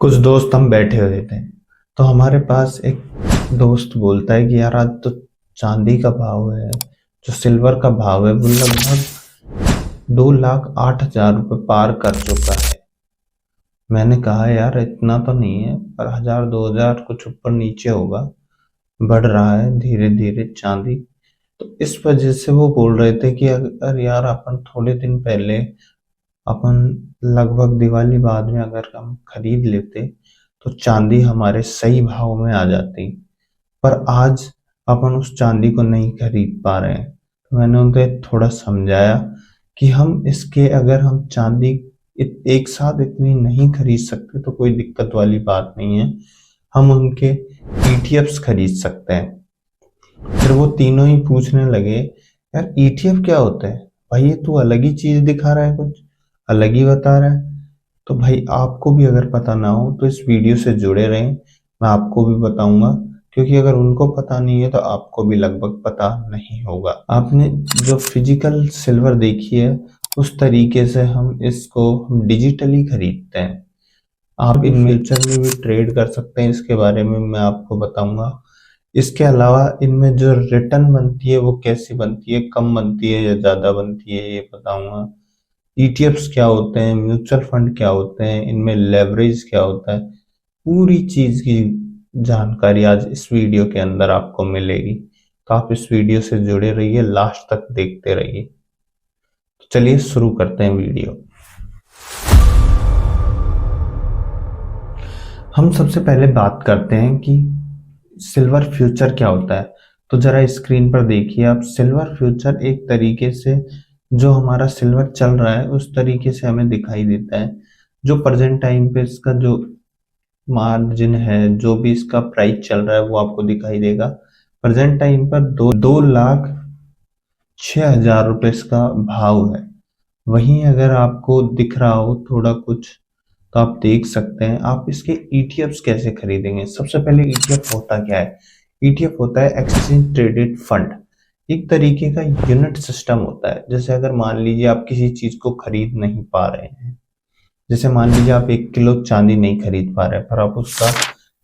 कुछ दोस्त हम बैठे हुए थे तो हमारे पास एक दोस्त बोलता है कि यार आज तो चांदी का भाव है, जो सिल्वर का भाव है वो लगभग 2,08,000 रुपये पार कर चुका है। मैंने कहा यार इतना तो नहीं है, पर 1,000 2,000 कुछ ऊपर नीचे होगा, बढ़ रहा है धीरे धीरे चांदी। तो इस वजह से वो बोल रहे थे कि अगर यार अपन थोड़े दिन पहले अपन लगभग दिवाली बाद में अगर हम खरीद लेते तो चांदी हमारे सही भाव में आ जाती, पर आज अपन उस चांदी को नहीं खरीद पा रहे हैं। तो मैंने उन्हें थोड़ा समझाया कि हम इसके अगर हम चांदी एक साथ इतनी नहीं खरीद सकते तो कोई दिक्कत वाली बात नहीं है, हम उनके ईटीएफ्स खरीद सकते हैं। फिर वो तीनों ही पूछने लगे यार ईटीएफ क्या होता है भाई, ये तू अलग ही चीज दिखा रहा है, कुछ अलग ही बता रहा है। तो भाई आपको भी अगर पता ना हो तो इस वीडियो से जुड़े रहें, मैं आपको भी बताऊंगा, क्योंकि अगर उनको पता नहीं है तो आपको भी लगभग पता नहीं होगा। आपने जो फिजिकल सिल्वर देखी है उस तरीके से हम इसको डिजिटली खरीदते हैं। आप इन फ्यूचर में भी ट्रेड कर सकते हैं, इसके बारे में मैं आपको बताऊंगा। इसके अलावा इनमें जो रिटर्न बनती है वो कैसी बनती है, कम बनती है या ज्यादा बनती है, ये बताऊंगा। ईटीएफ्स क्या होते हैं, म्यूचुअल फंड क्या होते हैं, इनमें लेवरेज क्या होता है, पूरी चीज की जानकारी आज इस वीडियो के अंदर आपको मिलेगी। तो आप इस वीडियो से जुड़े रहिए, लास्ट तक देखते रहिए। तो चलिए शुरू करते हैं वीडियो। हम सबसे पहले बात करते हैं कि सिल्वर फ्यूचर क्या होता है। तो जरा स्क्रीन पर देखिए आप, सिल्वर फ्यूचर एक तरीके से जो हमारा सिल्वर चल रहा है उस तरीके से हमें दिखाई देता है। जो प्रेजेंट टाइम पे इसका जो मार्जिन है, जो भी इसका प्राइस चल रहा है वो आपको दिखाई देगा। प्रेजेंट टाइम पर 2,06,000 रुपये इसका भाव है। वहीं अगर आपको दिख रहा हो थोड़ा कुछ तो आप देख सकते हैं। आप इसके ईटीएफ्स कैसे खरीदेंगे? सबसे पहले ईटीएफ होता क्या है? ईटीएफ होता है एक्सचेंज ट्रेडेड फंड, एक तरीके का यूनिट सिस्टम होता है। जैसे अगर मान लीजिए आप किसी चीज को खरीद नहीं पा रहे हैं, जैसे मान लीजिए आप 1 किलो चांदी नहीं खरीद पा रहे पर आप उसका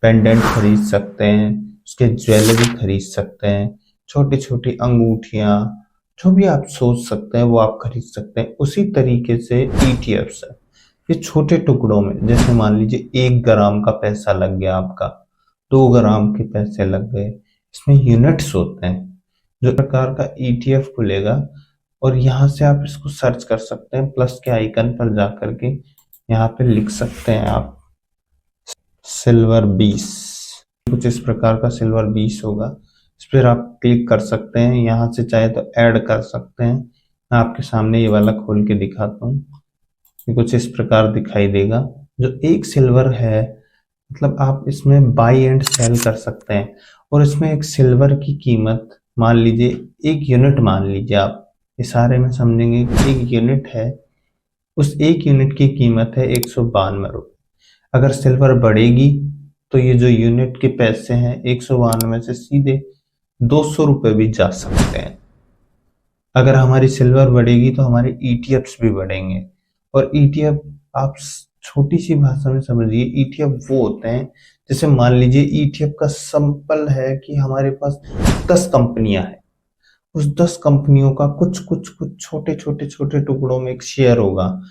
पेंडेंट खरीद सकते हैं, उसके ज्वेलरी खरीद सकते हैं, छोटी छोटी अंगूठियां, जो भी आप सोच सकते हैं वो आप खरीद सकते हैं। उसी तरीके से ईटीएफ्स है, ये छोटे टुकड़ों में, जैसे मान लीजिए 1 ग्राम का पैसा लग गया आपका, 2 ग्राम के पैसे लग गए, इसमें यूनिट्स होते हैं। जो प्रकार का ईटीएफ खुलेगा और यहाँ से आप इसको सर्च कर सकते हैं, प्लस के आइकन पर जाकर के यहाँ पे लिख सकते हैं आप सिल्वर 20, कुछ इस प्रकार का सिल्वर 20 होगा। इस पर आप क्लिक कर सकते हैं, यहाँ से चाहे तो ऐड कर सकते हैं। मैं आपके सामने ये वाला खोल के दिखाता हूँ, कुछ इस प्रकार दिखाई देगा। जो एक सिल्वर है, मतलब आप इसमें बाई एंड सेल कर सकते हैं। और इसमें एक सिल्वर की कीमत मान लीजिए 1 यूनिट, मान लीजिए आप इशारे में समझेंगे कि 1 यूनिट है, उस 1 यूनिट की कीमत है 192 रुपये। अगर सिल्वर बढ़ेगी तो ये जो यूनिट के पैसे हैं 192 से सीधे 200 रुपये भी जा सकते हैं। अगर हमारी सिल्वर बढ़ेगी तो हमारे ईटीएफ्स भी बढ़ेंगे। और ईटीएफ आप छोटी सी भाषा में समझिए, ईटीएफ वो होते हैं, जैसे मान लीजिए ईटीएफ का सिंपल है कि हमारे पास 10 कंपनियां हैं, उस 10 कंपनियों का कुछ कुछ कुछ छोटे छोटे छोटे टुकड़ों में एक शेयर होगा।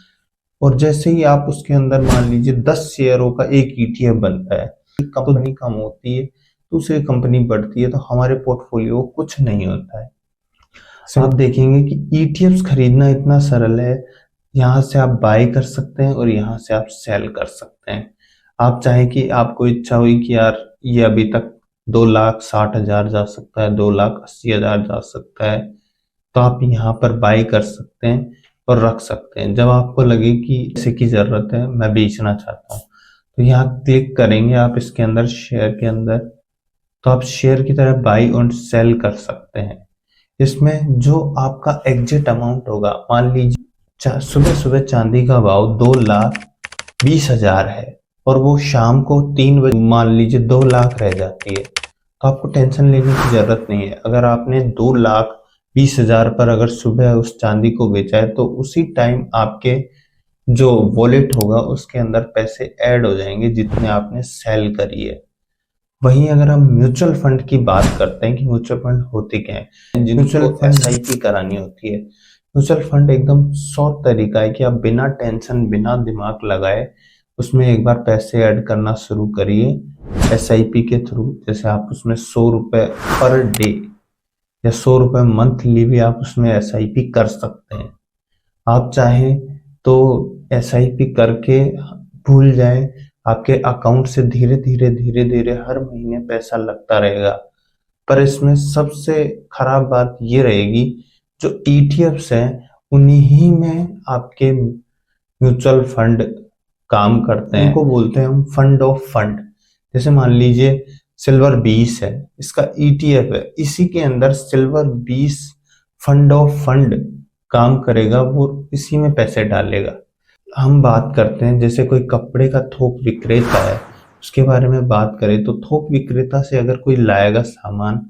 और जैसे ही आप उसके अंदर मान लीजिए 10 शेयरों का एक ईटीएफ बनता है, एक कंपनी कम होती है दूसरी कंपनी बढ़ती है, तो हमारे पोर्टफोलियो कुछ नहीं होता है। आप देखेंगे कि ईटीएफ्स खरीदना इतना सरल है, यहाँ से आप बाय कर सकते हैं और यहाँ से आप सेल कर सकते हैं। आप चाहे कि आपको इच्छा हुई कि यार ये अभी तक 2,60,000 जा सकता है, 2,80,000 जा सकता है, तो आप यहाँ पर बाय कर सकते हैं और रख सकते हैं। जब आपको लगे कि पैसे की जरूरत है, मैं बेचना चाहता हूँ, तो यहाँ क्लिक करेंगे आप इसके अंदर, शेयर के अंदर, तो आप शेयर की तरह बाय और सेल कर सकते हैं। इसमें जो आपका एग्जिट अमाउंट होगा, मान लीजिए सुबह सुबह चांदी का भाव 2,20,000 है और वो शाम को 3 बजे मान लीजिए 2 लाख रह जाती है, तो आपको टेंशन लेने की जरूरत नहीं है। अगर आपने 2,20,000 पर अगर सुबह उस चांदी को बेचा है तो उसी टाइम आपके जो वॉलेट होगा उसके अंदर पैसे ऐड हो जाएंगे जितने आपने सेल करी है। वहीं अगर हम म्यूचुअल फंड की बात करते हैं कि म्यूचुअल फंड होते क्या है, जिनको एसआईपी करानी होती है। म्यूचुअल फंड एकदम सॉफ्ट तरीका है कि आप बिना टेंशन बिना दिमाग लगाए उसमें एक बार पैसे ऐड करना शुरू करिए एसआईपी के थ्रू। जैसे आप उसमें 100 रुपए पर डे या 100 रुपए मंथली भी आप उसमें एसआईपी कर सकते हैं। आप चाहें तो एसआईपी करके भूल जाए, आपके अकाउंट से धीरे धीरे धीरे धीरे हर महीने पैसा लगता रहेगा। पर इसमें सबसे खराब बात ये रहेगी, जो ईटीएफ्स हैं उन्हीं में आपके म्यूचुअल फंड काम करते हैं। इनको बोलते हैं हम फंड ऑफ फंड। जैसे मान लीजिए सिल्वर 20 है, इसका ईटीएफ है, इसी के अंदर सिल्वर 20 फंड ऑफ फंड काम करेगा, वो इसी में पैसे डालेगा। हम बात करते हैं जैसे कोई कपड़े का थोक विक्रेता है, उसके बारे में बात करें तो थोक विक्रेता से अगर कोई लाएगा सामान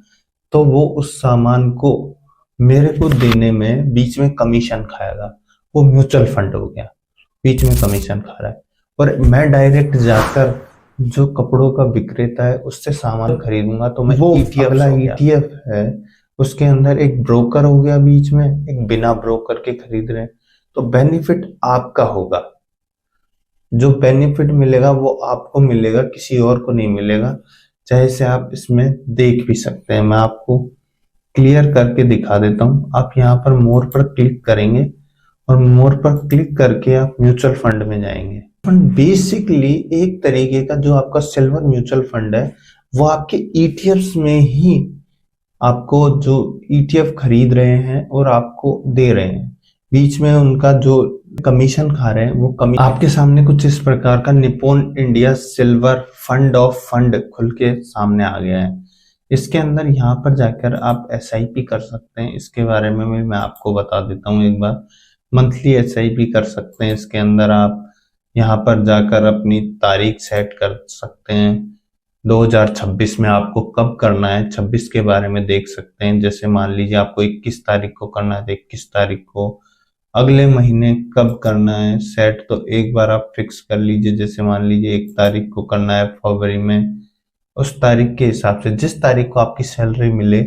तो वो उस सामान को मेरे को देने में बीच में कमीशन खाएगा। वो म्यूचुअल फंड हो गया, बीच में कमीशन खा रहा है। और मैं डायरेक्ट जाकर जो कपड़ों का विक्रेता है उससे सामान खरीदूंगा तो मैं वो ईटीएफ है, उसके अंदर एक ब्रोकर हो गया बीच में, एक बिना ब्रोकर के खरीद रहे हैं। तो बेनिफिट आपका होगा, जो बेनिफिट मिलेगा वो आपको मिलेगा, किसी और को नहीं मिलेगा। चाहे से आप इसमें देख भी सकते हैं, मैं आपको क्लियर करके दिखा देता हूं। आप यहाँ पर मोर पर क्लिक करेंगे और मोर पर क्लिक करके आप म्यूचुअल फंड में जाएंगे। फंड बेसिकली एक तरीके का जो आपका सिल्वर म्यूचुअल फंड है, वो आपके ईटीएफ्स में ही आपको जो ईटीएफ खरीद रहे हैं और आपको दे रहे हैं, बीच में उनका जो कमीशन खा रहे हैं वो कमी। आपके सामने कुछ इस प्रकार का Nippon India silver fund of fund खुल के सामने आ गया है। इसके अंदर यहाँ पर जाकर आप एसआईपी कर सकते हैं। इसके बारे में भी मैं आपको बता देता हूँ एक बार। मंथली एसआईपी कर सकते हैं। इसके अंदर आप यहाँ पर जाकर अपनी तारीख सेट कर सकते हैं। 2026 में आपको कब करना है 26 के बारे में देख सकते हैं। जैसे मान लीजिए आपको 21 तारीख को करना है तो 21 तारीख को, अगले महीने कब करना है सेट तो एक बार आप फिक्स कर लीजिए। जैसे मान लीजिए 1 तारीख को करना है फरवरी में, उस तारीख के हिसाब से जिस तारीख को आपकी सैलरी मिले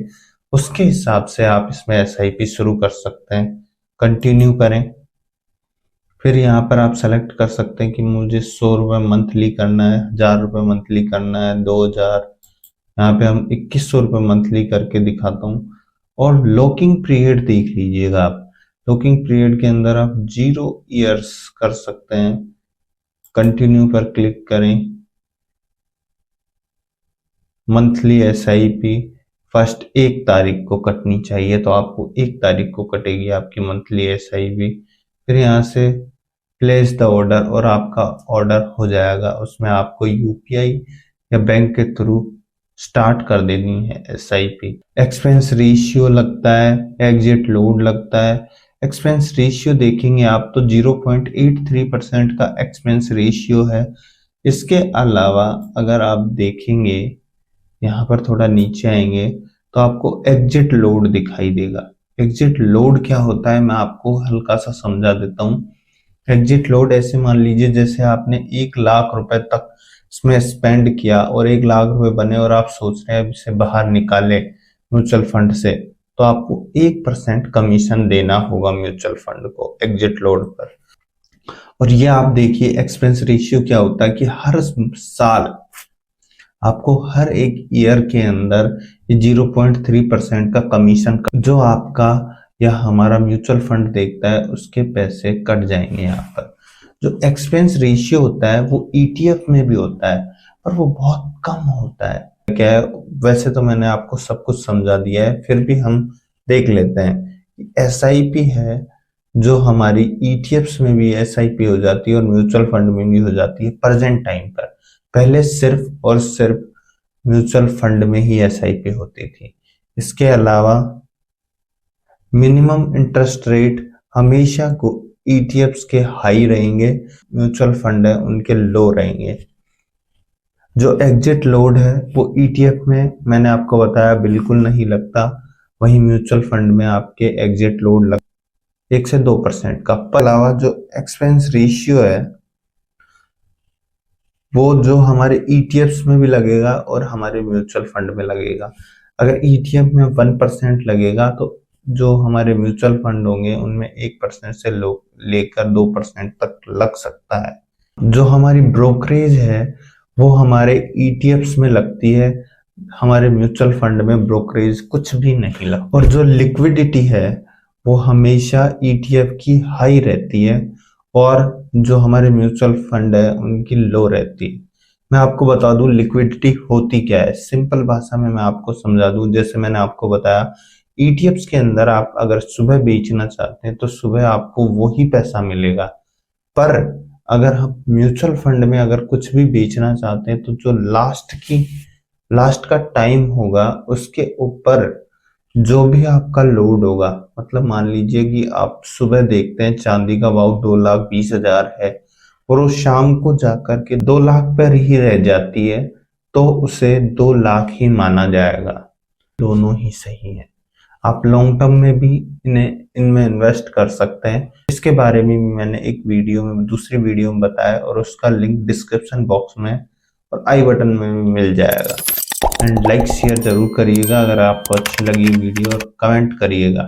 उसके हिसाब से आप इसमें एसआईपी शुरू कर सकते हैं। कंटिन्यू करें। फिर यहाँ पर आप सेलेक्ट कर सकते हैं कि मुझे 100 रुपये मंथली करना है, 1000 रुपये मंथली करना है, 2000। यहाँ पे हम 2100 रुपये मंथली करके दिखाता हूँ। और लॉकिंग पीरियड देख लीजिएगा आप। लॉकिंग पीरियड के अंदर आप 0 ईयर्स कर सकते हैं। कंटिन्यू पर क्लिक करें। मंथली एसआईपी फर्स्ट 1 तारीख को कटनी चाहिए तो आपको 1 तारीख को कटेगी आपकी मंथली एसआईपी। फिर यहाँ से प्लेस द ऑर्डर और आपका ऑर्डर हो जाएगा। उसमें आपको यूपीआई या बैंक के थ्रू स्टार्ट कर देनी है एसआईपी। एक्सपेंस रेशियो लगता है, एग्जिट लोड लगता है। एक्सपेंस रेशियो देखेंगे आप तो 0.83% का एक्सपेंस रेशियो है। इसके अलावा अगर आप देखेंगे यहाँ पर थोड़ा नीचे आएंगे तो आपको एग्जिट लोड दिखाई देगा। एग्जिट लोड क्या होता है मैं आपको हल्का सा समझा देता हूँ। एग्जिट लोड ऐसे मान लीजिए जैसे आपने 1 लाख रुपए तक इसमें स्पेंड किया और 1 लाख रुपए बने और आप सोच रहे हैं इसे बाहर निकाले म्यूचुअल फंड से, तो आपको 1% कमीशन देना होगा म्यूचुअल फंड को एग्जिट लोड पर। और ये आप देखिए एक्सपेंस रेशियो क्या होता है कि हर साल आपको हर एक ईयर के अंदर 0.3% का कमीशन जो आपका या हमारा म्यूचुअल फंड देखता है उसके पैसे कट जाएंगे। यहाँ पर जो एक्सपेंस रेशियो होता है वो ईटीएफ में भी होता है पर वो बहुत कम होता है। क्या है, वैसे तो मैंने आपको सब कुछ समझा दिया है, फिर भी हम देख लेते हैं। एसआईपी है जो हमारी ईटीएफ्स में भी एसआईपी हो जाती है और म्यूचुअल फंड में भी हो जाती है प्रेजेंट टाइम पर। पहले सिर्फ और सिर्फ म्यूचुअल फंड में ही एसआईपी होती थी। इसके अलावा मिनिमम इंटरेस्ट रेट हमेशा को ईटीएफ्स के हाई रहेंगे, म्यूचुअल फंड है उनके लो रहेंगे। जो एग्जिट लोड है वो ईटीएफ में मैंने आपको बताया बिल्कुल नहीं लगता, वहीं म्यूचुअल फंड में आपके एग्जिट लोड 1 से 2% का। पर अलावा जो एक्सपेंस रेशियो है वो जो हमारे ईटीएफ्स में भी लगेगा और हमारे म्यूचुअल फंड में लगेगा। अगर ईटीएफ में 1% लगेगा तो जो हमारे म्यूचुअल फंड होंगे उनमें 1% से लेकर 2% तक लग सकता है। जो हमारी ब्रोकरेज है वो हमारे ईटीएफ्स में लगती है, हमारे म्यूचुअल फंड में ब्रोकरेज कुछ भी नहीं लगता। और जो लिक्विडिटी है वो हमेशा ईटीएफ की हाई रहती है और जो हमारे म्यूचुअल फंड है उनकी लो रहती है। मैं आपको बता दूं लिक्विडिटी होती क्या है, सिंपल भाषा में मैं आपको समझा दूं। जैसे मैंने आपको बताया, ईटीएफ्स के अंदर आप अगर सुबह बेचना चाहते हैं तो सुबह आपको वही पैसा मिलेगा। पर अगर हम म्यूचुअल फंड में अगर कुछ भी बेचना चाहते हैं तो जो लास्ट का टाइम होगा उसके ऊपर जो भी आपका लोड होगा, मतलब मान लीजिए कि आप सुबह देखते हैं चांदी का भाव 2,20,000 है और वो शाम को जाकर के 2 लाख पर ही रह जाती है तो उसे 2 लाख ही माना जाएगा। दोनों ही सही है। आप लॉन्ग टर्म में भी इनमें इन्वेस्ट कर सकते हैं। इसके बारे में मैंने एक वीडियो में, दूसरी वीडियो में बताया और उसका लिंक डिस्क्रिप्शन बॉक्स में और आई बटन में भी मिल जाएगा। एंड लाइक शेयर जरूर करिएगा अगर आपको अच्छी लगी वीडियो, और कमेंट करिएगा।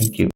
Thank you.